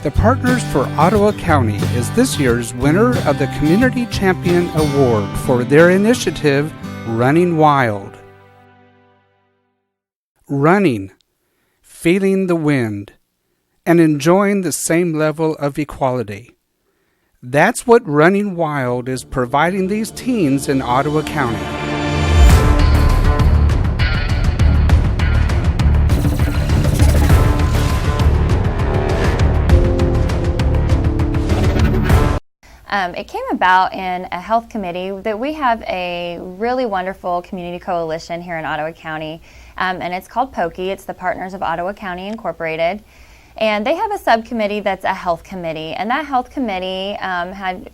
The Partners for Ottawa County is this year's winner of the Community Champion Award for their initiative, Running Wild. Running, feeling the wind, and enjoying the same level of equality. That's what Running Wild is providing these teens in Ottawa County. It came about in a health committee that we have a really wonderful community coalition here in Ottawa County, and it's called POCI. It's the Partners of Ottawa County Incorporated, and they have a subcommittee that's a health committee, and that health committee had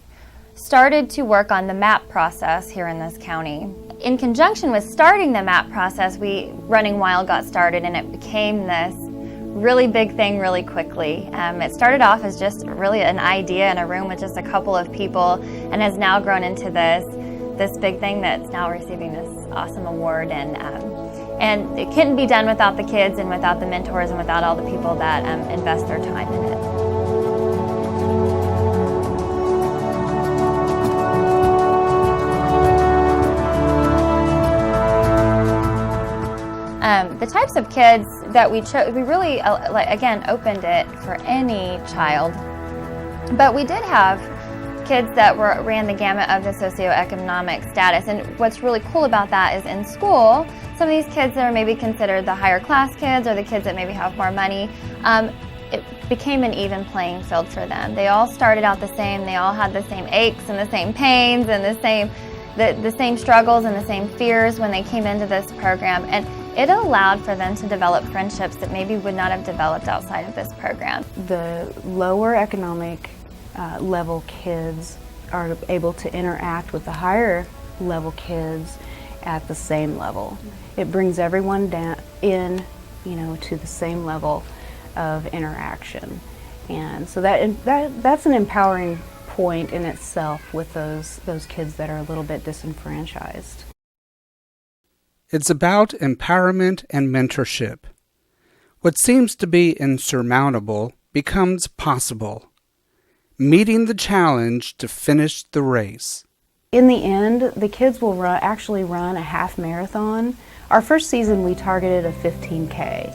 started to work on the MAP process here in this county. In conjunction with starting the MAP process, Running Wild got started, and it became this really big thing really quickly. It started off as just really an idea in a room with just a couple of people, and has now grown into this big thing that's now receiving this awesome award. And it couldn't be done without the kids and without the mentors and without all the people that invest their time in it. The types of kids that we chose, we really, again, opened it for any child. But we did have kids that ran the gamut of the socioeconomic status. And what's really cool about that is in school, some of these kids that are maybe considered the higher class kids or the kids that maybe have more money, it became an even playing field for them. They all started out the same. They all had the same aches and the same pains and the same struggles and the same fears when they came into this program. And it allowed for them to develop friendships that maybe would not have developed outside of this program. The lower economic level kids are able to interact with the higher level kids at the same level. It brings everyone down to the same level of interaction. And so that's an empowering point in itself with those kids that are a little bit disenfranchised. It's about empowerment and mentorship. What seems to be insurmountable becomes possible. Meeting the challenge to finish the race. In the end, the kids will actually run a half marathon. Our first season we targeted a 15K.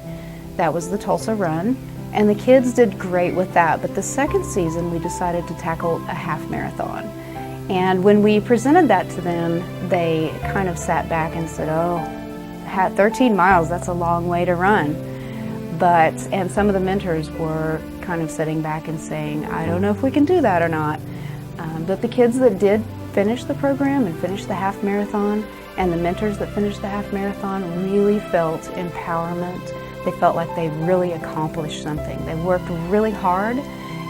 That was the Tulsa Run, and the kids did great with that. But the second season we decided to tackle a half marathon. And when we presented that to them, they kind of sat back and said, oh, 13 miles, that's a long way to run. And some of the mentors were kind of sitting back and saying, I don't know if we can do that or not. But the kids that did finish the program and finish the half marathon, and the mentors that finished the half marathon really felt empowerment. They felt like they really accomplished something. They worked really hard,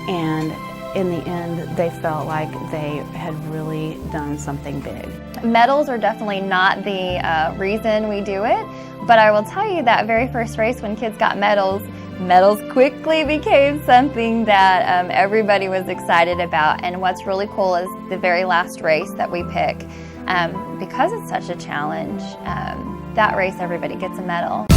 and in the end, they felt like they had really done something big. Medals are definitely not the reason we do it, but I will tell you that very first race when kids got medals quickly became something that everybody was excited about. And what's really cool is the very last race that we pick, because it's such a challenge, that race everybody gets a medal.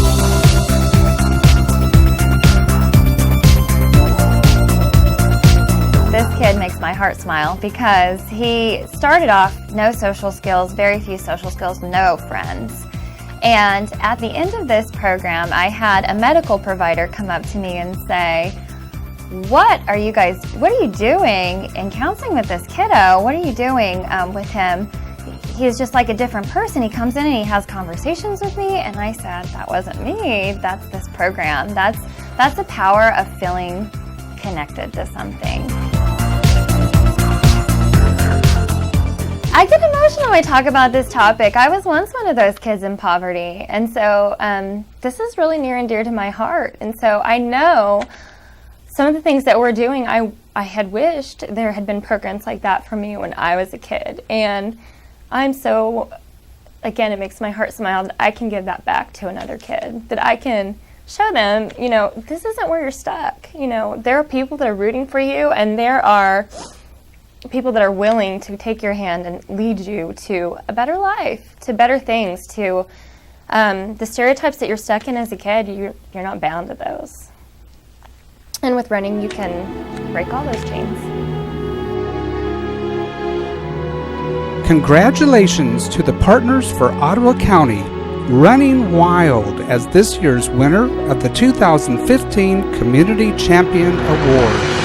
This kid makes my heart smile because he started off no social skills, very few social skills, no friends. And at the end of this program, I had a medical provider come up to me and say, what are you doing in counseling with this kiddo? What are you doing with him? He's just like a different person. He comes in and he has conversations with me. And I said, that wasn't me, that's this program. That's the power of feeling connected to something. I get emotional when I talk about this topic. I was once one of those kids in poverty, and so this is really near and dear to my heart. And so I know some of the things that we're doing, I had wished there had been programs like that for me when I was a kid. And I'm so, again, it makes my heart smile that I can give that back to another kid, that I can show them, this isn't where you're stuck. There are people that are rooting for you, and there are people that are willing to take your hand and lead you to a better life, to better things, to the stereotypes that you're stuck in as a kid. You're not bound to those. And with running, you can break all those chains. Congratulations to the Partners for Ottawa County, running wild as this year's winner of the 2015 Community Champion Award.